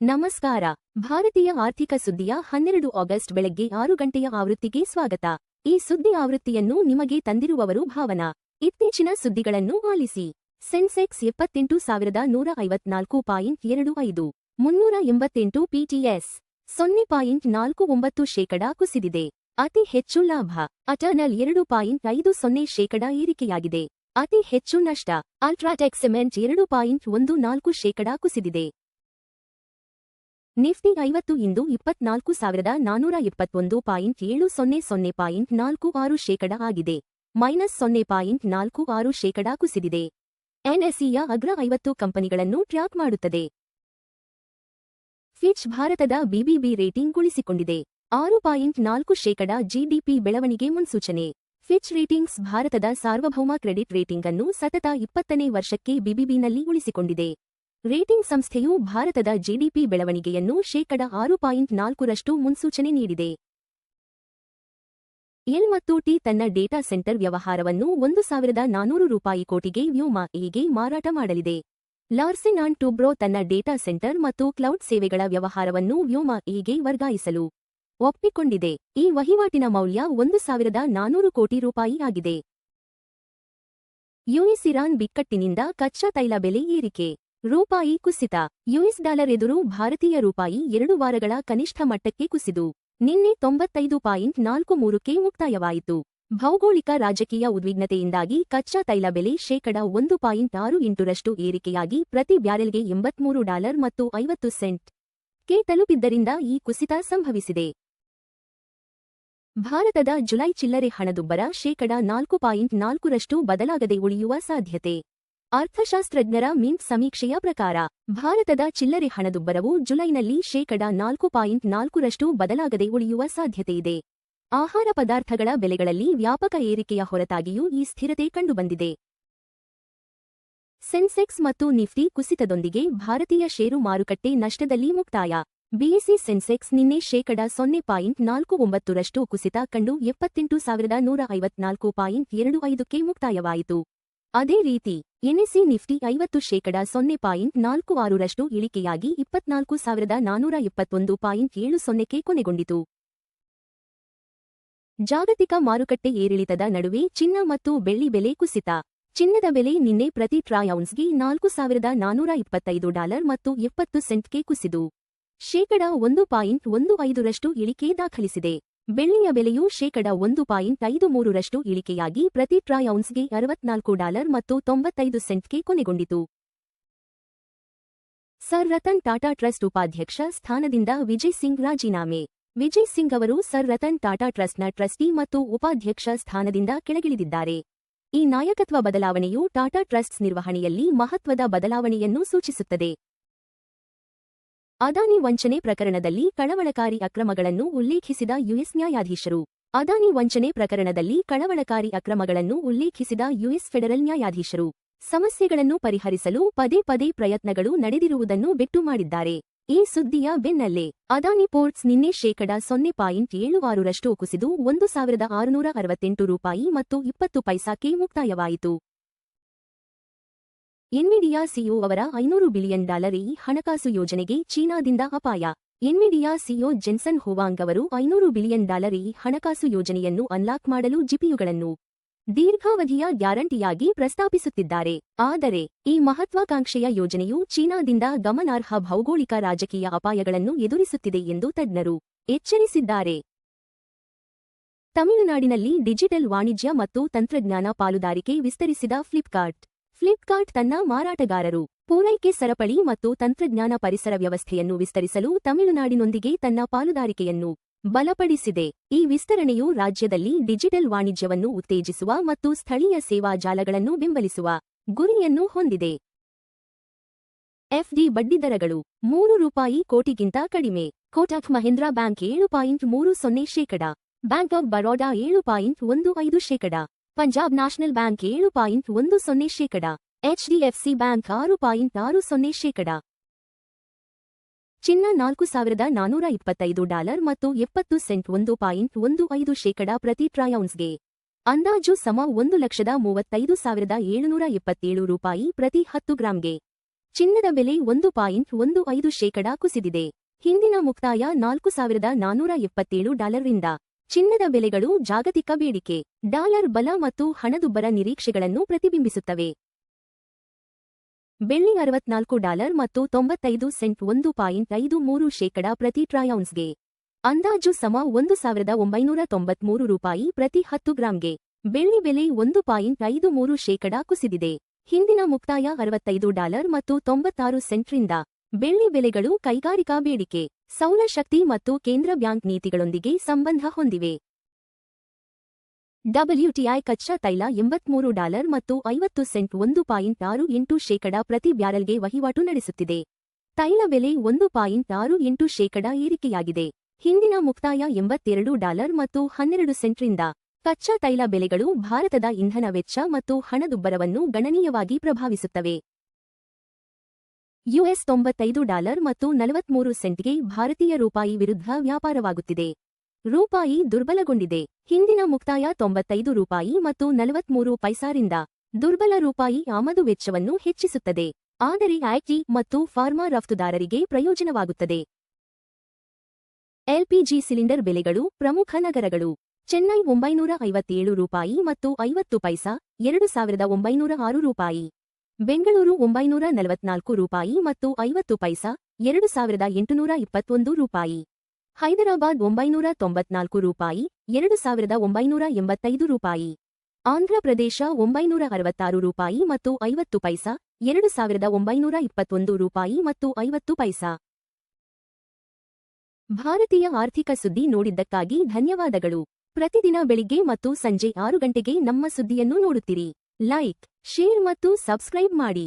ನಮಸ್ಕಾರ. ಭಾರತೀಯ ಆರ್ಥಿಕ ಸುದ್ದಿಯ 12 ಆಗಸ್ಟ್ ಬೆಳಗ್ಗೆ 6 ಗಂಟೆಯ ಆವೃತ್ತಿಗೆ ಸ್ವಾಗತ. ಈ ಸುದ್ದಿ ಆವೃತ್ತಿಯನ್ನು ನಿಮಗೆ ತಂದಿರುವವರು ಭಾವನಾ. ಇತ್ತೀಚಿನ ಸುದ್ದಿಗಳನ್ನು ಆಲಿಸಿ. ಸೆನ್ಸೆಕ್ಸ್ 78,154.25 388 ಪಿಟಿಎಸ್ 0.49% ಕುಸಿದಿದೆ. ಅತಿ ಹೆಚ್ಚು ಲಾಭ. ಅಟರ್ನಲ್ 2.50% ಏರಿಕೆಯಾಗಿದೆ. ಅತಿ ಹೆಚ್ಚು ನಷ್ಟ. ಅಲ್ಟ್ರಾಟೆಕ್ ಸಿಮೆಂಟ್ 2.14% ಕುಸಿದಿದೆ. ನಿಫ್ಟಿ 50 ಇಂದು 24,421.700.46% ಆಗಿದೆ. -0.46% ಕುಸಿದಿದೆ. ಎನ್ಎಸ್ಇಯ ಅಗ್ರ 50 ಕಂಪನಿಗಳನ್ನು ಟ್ರ್ಯಾಕ್ ಮಾಡುತ್ತದೆ. ಫಿಚ್ ಭಾರತದ ಬಿಬಿಬಿ ರೇಟಿಂಗ್ ಉಳಿಸಿಕೊಂಡಿದೆ. 6.4% ಜಿಡಿಪಿ ಬೆಳವಣಿಗೆ ಮುನ್ಸೂಚನೆ. ಫಿಚ್ ರೇಟಿಂಗ್ಸ್ ಭಾರತದ ಸಾರ್ವಭೌಮ ಕ್ರೆಡಿಟ್ ರೇಟಿಂಗ್ ಅನ್ನು ಸತತ 20ನೇ ವರ್ಷಕ್ಕೆ ಬಿಬಿಬಿನಲ್ಲಿ ಉಳಿಸಿಕೊಂಡಿದೆ. ರೇಟಿಂಗ್ ಸಂಸ್ಥೆಯು ಭಾರತದ ಜಿಡಿಪಿ ಬೆಳವಣಿಗೆಯನ್ನು ಶೇಕಡ 6.4% ಮುನ್ಸೂಚನೆ ನೀಡಿದೆ. ಎಲ್ ಮತ್ತು ಟಿ ತನ್ನ ಡೇಟಾ ಸೆಂಟರ್ ವ್ಯವಹಾರವನ್ನು 1,400 ಕೋಟಿಗೆ ವ್ಯೋಮ ಎಗೆ ಮಾರಾಟ ಮಾಡಲಿದೆ. ಲಾರ್ಸೆನ್ ಅಂಡ್ ಟೂಬ್ರೋ ತನ್ನ ಡೇಟಾ ಸೆಂಟರ್ ಮತ್ತು ಕ್ಲೌಡ್ ಸೇವೆಗಳ ವ್ಯವಹಾರವನ್ನು ವ್ಯೋಮ ಎಗೆ ವರ್ಗಾಯಿಸಲು ಒಪ್ಪಿಕೊಂಡಿದೆ. ಈ ವಹಿವಾಟಿನ ಮೌಲ್ಯ 1,400 ಕೋಟಿ ರೂಪಾಯಿ ಆಗಿದೆ. ಯುಎಸ್ ಇರಾನ್ ಬಿಕ್ಕಟ್ಟಿನಿಂದ ಕಚ್ಚಾ ತೈಲ ಬೆಲೆ ಏರಿಕೆ. ರೂಪಾಯಿ ಕುಸಿತ. ಯುಎಸ್ ಡಾಲರ್ ಎದುರು ಭಾರತೀಯ ರೂಪಾಯಿ 2 ವಾರಗಳ ಕನಿಷ್ಠ ಮಟ್ಟಕ್ಕೆ ಕುಸಿದು ನಿನ್ನೆ 95.43ಕ್ಕೆ ಮುಕ್ತಾಯವಾಯಿತು. ಭೌಗೋಳಿಕ ರಾಜಕೀಯ ಉದ್ವಿಗ್ನತೆಯಿಂದಾಗಿ ಕಚ್ಚಾ ತೈಲ ಬೆಲೆ ಶೇಕಡ 1.68% ಏರಿಕೆಯಾಗಿ ಪ್ರತಿ ಬ್ಯಾರೆಲ್ಗೆ $83 ಮತ್ತು 50 ಸೆಂಟ್ಗೆ ತಲುಪಿದ್ದರಿಂದ ಈ ಕುಸಿತ ಸಂಭವಿಸಿದೆ. ಭಾರತದ ಜುಲೈ ಚಿಲ್ಲರೆ ಹಣದುಬ್ಬರ ಶೇಕಡ 4.4% ಬದಲಾಗದೆ ಉಳಿಯುವ ಸಾಧ್ಯತೆ. ಅರ್ಥಶಾಸ್ತ್ರಜ್ಞರ ಮಿಂಟ್ ಸಮೀಕ್ಷೆಯ ಪ್ರಕಾರ ಭಾರತದ ಚಿಲ್ಲರೆ ಹಣದುಬ್ಬರವು ಜುಲೈನಲ್ಲಿ ಶೇಕಡ 4.4% ಬದಲಾಗದೆ ಉಳಿಯುವ ಸಾಧ್ಯತೆಯಿದೆ. ಆಹಾರ ಪದಾರ್ಥಗಳ ಬೆಲೆಗಳಲ್ಲಿ ವ್ಯಾಪಕ ಏರಿಕೆಯ ಹೊರತಾಗಿಯೂ ಈ ಸ್ಥಿರತೆ ಕಂಡುಬಂದಿದೆ. ಸೆನ್ಸೆಕ್ಸ್ ಮತ್ತು ನಿಫ್ಟಿ ಕುಸಿತದೊಂದಿಗೆ ಭಾರತೀಯ ಷೇರು ಮಾರುಕಟ್ಟೆ ನಷ್ಟದಲ್ಲಿ ಮುಕ್ತಾಯ. ಬಿಎಸ್ಇ ಸೆನ್ಸೆಕ್ಸ್ ನಿನ್ನೆ ಶೇಕಡ 0.49% ಕುಸಿತ ಕಂಡು 78,154.25ಕ್ಕೆ ಮುಕ್ತಾಯವಾಯಿತು. ಅದೇ ರೀತಿ ಎನ್ಎಸ್ಇ ನಿಫ್ಟಿ 50 ಶೇಕಡ 0.46% ಇಳಿಕೆಯಾಗಿ 24,421.70ಕ್ಕೆ ಕೊನೆಗೊಂಡಿತು. ಜಾಗತಿಕ ಮಾರುಕಟ್ಟೆ ಏರಿಳಿತದ ನಡುವೆ ಚಿನ್ನ ಮತ್ತು ಬೆಳ್ಳಿ ಬೆಲೆ ಕುಸಿತ. ಚಿನ್ನದ ಬೆಲೆ ನಿನ್ನೆ ಪ್ರತಿ ಟ್ರಾಯ್ ಔನ್ಸ್ಗೆ $4,425 ಮತ್ತು 70 ಸೆಂಟ್ಗೆ ಕುಸಿದು ಶೇಕಡ 1.15% ಇಳಿಕೆ ದಾಖಲಿಸಿದೆ. ಬೆಳ್ಳಿಯ ಬೆಲೆಯು ಶೇಕಡ 1.53% ಇಳಿಕೆಯಾಗಿ ಪ್ರತಿ ಟ್ರಾಯ್ ಔನ್ಸ್ಗೆ $64 ಮತ್ತು 95 ಸೆಂಟ್ಗೆ ಕೊನೆಗೊಂಡಿತು. ಸರ್ ರತನ್ ಟಾಟಾ ಟ್ರಸ್ಟ್ ಉಪಾಧ್ಯಕ್ಷ ಸ್ಥಾನದಿಂದ ವಿಜಯ್ ಸಿಂಗ್ ರಾಜೀನಾಮೆ. ವಿಜಯ್ ಸಿಂಗ್ ಅವರು ಸರ್ ರತನ್ ಟಾಟಾ ಟ್ರಸ್ಟ್ನ ಟ್ರಸ್ಟಿ ಮತ್ತು ಉಪಾಧ್ಯಕ್ಷ ಸ್ಥಾನದಿಂದ ಕೆಳಗಿಳಿದಿದ್ದಾರೆ. ಈ ನಾಯಕತ್ವ ಬದಲಾವಣೆಯು ಟಾಟಾ ಟ್ರಸ್ಟ್ಸ್ ನಿರ್ವಹಣೆಯಲ್ಲಿ ಮಹತ್ವದ ಬದಲಾವಣೆಯನ್ನು ಸೂಚಿಸುತ್ತದೆ. ಅದಾನಿ ವಂಚನೆ ಪ್ರಕರಣದಲ್ಲಿ ಕಳವಳಕಾರಿ ಅಕ್ರಮಗಳನ್ನು ಉಲ್ಲೇಖಿಸಿದ ಯುಎಸ್ ನ್ಯಾಯಾಧೀಶರು. ಅದಾನಿ ವಂಚನೆ ಪ್ರಕರಣದಲ್ಲಿ ಕಳವಳಕಾರಿ ಅಕ್ರಮಗಳನ್ನು ಉಲ್ಲೇಖಿಸಿದ ಯುಎಸ್ ಫೆಡರಲ್ ನ್ಯಾಯಾಧೀಶರು ಸಮಸ್ಯೆಗಳನ್ನು ಪರಿಹರಿಸಲು ಪದೇ ಪದೇ ಪ್ರಯತ್ನಗಳು ನಡೆದಿರುವುದನ್ನು ಬೆಟ್ಟು ಮಾಡಿದ್ದಾರೆ. ಈ ಸುದ್ದಿಯ ಬೆನ್ನಲ್ಲೇ ಅದಾನಿ ಪೋರ್ಟ್ಸ್ ನಿನ್ನೆ ಶೇಕಡ 0.76% ಕುಸಿದು $1,668 ಮತ್ತು 20 ಪೈಸಾಕ್ಕೆ ಮುಕ್ತಾಯವಾಯಿತು. ಎನ್ವಿಡಿಯಾ ಸಿಇಒ ಅವರ $500 ಬಿಲಿಯನ್ ಈ ಹಣಕಾಸು ಯೋಜನೆಗೆ ಚೀನಾದಿಂದ ಅಪಾಯ. ಎನ್ವಿಡಿಯಾ ಸಿಇಒ ಜೆನ್ಸನ್ ಹುವಾಂಗ್ ಅವರು $500 ಬಿಲಿಯನ್ ಈ ಹಣಕಾಸು ಯೋಜನೆಯನ್ನು ಅನ್ಲಾಕ್ ಮಾಡಲು ಜಿಪಿಯುಗಳನ್ನು ದೀರ್ಘಾವಧಿಯ ಗ್ಯಾರಂಟಿಯಾಗಿ ಪ್ರಸ್ತಾಪಿಸುತ್ತಿದ್ದಾರೆ. ಆದರೆ ಈ ಮಹತ್ವಾಕಾಂಕ್ಷೆಯ ಯೋಜನೆಯು ಚೀನಾದಿಂದ ಗಮನಾರ್ಹ ಭೌಗೋಳಿಕ ರಾಜಕೀಯ ಅಪಾಯಗಳನ್ನು ಎದುರಿಸುತ್ತಿದೆ ಎಂದು ತಜ್ಞರು ಎಚ್ಚರಿಸಿದ್ದಾರೆ. ತಮಿಳುನಾಡಿನಲ್ಲಿ ಡಿಜಿಟಲ್ ವಾಣಿಜ್ಯ ಮತ್ತು ತಂತ್ರಜ್ಞಾನ ಪಾಲುದಾರಿಕೆ ವಿಸ್ತರಿಸಿದ ಫ್ಲಿಪ್ಕಾರ್ಟ್ ತನ್ನ ಮಾರಾಟಗಾರರು ಪೂರೈಕೆ ಸರಪಳಿ ಮತ್ತು ತಂತ್ರಜ್ಞಾನ ಪರಿಸರ ವ್ಯವಸ್ಥೆಯನ್ನು ವಿಸ್ತರಿಸಲು ತಮಿಳುನಾಡಿನೊಂದಿಗೆ ತನ್ನ ಪಾಲುದಾರಿಕೆಯನ್ನು ಬಲಪಡಿಸಿದೆ. ಈ ವಿಸ್ತರಣೆಯು ರಾಜ್ಯದಲ್ಲಿ ಡಿಜಿಟಲ್ ವಾಣಿಜ್ಯವನ್ನು ಉತ್ತೇಜಿಸುವ ಮತ್ತು ಸ್ಥಳೀಯ ಸೇವಾ ಜಾಲಗಳನ್ನು ಬೆಂಬಲಿಸುವ ಗುರಿಯನ್ನು ಹೊಂದಿದೆ. ಎಫ್ಡಿ ಬಡ್ಡಿದರಗಳು ₹3 ಕೋಟಿಗಿಂತ ಕಡಿಮೆ. Kotak Mahindra bank 7.30%, bank of Baroda 7.15%, Punjab national bank 7.10%, HDFC bank 6.60%. ಚಿನ್ನ $4,425 ಮತ್ತು 70 ಸೆಂಟ್ 1.15% ಪ್ರತಿ ಟ್ರಾಯ್ ಔನ್ಸ್ಗೆ. ಅಂದಾಜು ಸಮ $1,35,727 ಪ್ರತಿ 10 ಗ್ರಾಂಗೆ. ಚಿನ್ನದ ಬೆಲೆ 1.15% ಕುಸಿದಿದೆ. ಹಿಂದಿನ ಮುಕ್ತಾಯ $4,477 ಚಿನ್ನದ ಬೆಲೆಗಳು ಜಾಗತಿಕ ಬೇಡಿಕೆ, ಡಾಲರ್ ಬಲ ಮತ್ತು ಹಣದುಬ್ಬರ ನಿರೀಕ್ಷೆಗಳನ್ನು ಪ್ರತಿಬಿಂಬಿಸುತ್ತವೆ. ಬೆಳ್ಳಿ $64 ಮತ್ತು 95 ಸೆಂಟ್ 1.53% ಪ್ರತಿ ಟ್ರೌನ್ಸ್ಗೆ. ಅಂದಾಜು ಸಮ $1,993 ಪ್ರತಿ 10 ಗ್ರಾಂಗೆ. ಬೆಳ್ಳಿ ಬೆಲೆ 1.53% ಕುಸಿದಿದೆ. ಹಿಂದಿನ ಮುಕ್ತಾಯ $65 ಮತ್ತು 96 ಸೆಂಟ್ರಿಂದ. ಬೆಳ್ಳಿ ಬೆಲೆಗಳು ಕೈಗಾರಿಕಾ ಬೇಡಿಕೆ, ಸೌರಶಕ್ತಿ ಮತ್ತು ಕೇಂದ್ರ ಬ್ಯಾಂಕ್ ನೀತಿಗಳೊಂದಿಗೆ ಸಂಬಂಧ ಹೊಂದಿವೆ. WTI ಕಚ್ಚಾ ತೈಲ $83 ಮತ್ತು 50 ಸೆಂಟ್ 1.68% ಪ್ರತಿ ಬ್ಯಾರೆಲ್ಗೆ ವಹಿವಾಟು ನಡೆಸುತ್ತಿದೆ. ತೈಲ ಬೆಲೆ 1.68% ಏರಿಕೆಯಾಗಿದೆ. ಹಿಂದಿನ ಮುಕ್ತಾಯ $82 ಮತ್ತು 12 ಸೆಂಟ್ರಿಂದ. ಕಚ್ಚಾ ತೈಲ ಬೆಲೆಗಳು ಭಾರತದ ಇಂಧನ ವೆಚ್ಚ ಮತ್ತು ಹಣದುಬ್ಬರವನ್ನು ಗಣನೀಯವಾಗಿ ಪ್ರಭಾವಿಸುತ್ತವೆ. US $95 ಮತ್ತು 43 ಸೆಂಟ್ಗೆ ಭಾರತೀಯ ರೂಪಾಯಿ ವಿರುದ್ಧ ವ್ಯಾಪಾರವಾಗುತ್ತಿದೆ. ರೂಪಾಯಿ ದುರ್ಬಲಗೊಂಡಿದೆ. ಹಿಂದಿನ ಮುಕ್ತಾಯ $95 ಮತ್ತು 43 ಪೈಸಾರಿಂದ. ದುರ್ಬಲ ರೂಪಾಯಿ ಆಮದು ವೆಚ್ಚವನ್ನು ಹೆಚ್ಚಿಸುತ್ತದೆ, ಆದರೆ ಐಟಿ ಮತ್ತು ಫಾರ್ಮಾ ರಫ್ತುದಾರರಿಗೆ ಪ್ರಯೋಜನವಾಗುತ್ತದೆ. ಎಲ್ಪಿಜಿ ಸಿಲಿಂಡರ್ ಬೆಲೆಗಳು ಪ್ರಮುಖ ನಗರಗಳು. ಚೆನ್ನೈ $957 ಮತ್ತು 50 ಪೈಸಾ, $2,906. ಬೆಂಗಳೂರು $944 ಮತ್ತು 50 ಪೈಸಾ, $2,821. ಹೈದರಾಬಾದ್ $994, $2,985. ಆಂಧ್ರಪ್ರದೇಶ $966 ಮತ್ತು 50 ಪೈಸಾ, $2,921 ಮತ್ತು 50 ಪೈಸಾ. ಭಾರತೀಯ ಆರ್ಥಿಕ ಸುದ್ದಿ ನೋಡಿದ್ದಕ್ಕಾಗಿ ಧನ್ಯವಾದಗಳು. ಪ್ರತಿದಿನ ಬೆಳಿಗ್ಗೆ ಮತ್ತು ಸಂಜೆ 6 ಗಂಟೆಗೆ ನಮ್ಮ ಸುದ್ದಿಯನ್ನು ನೋಡುತ್ತಿರಿ. ಲೈಕ್, ಶೇರ್ ಮತ್ತು ಸಬ್ಸ್ಕ್ರೈಬ್ ಮಾಡಿ.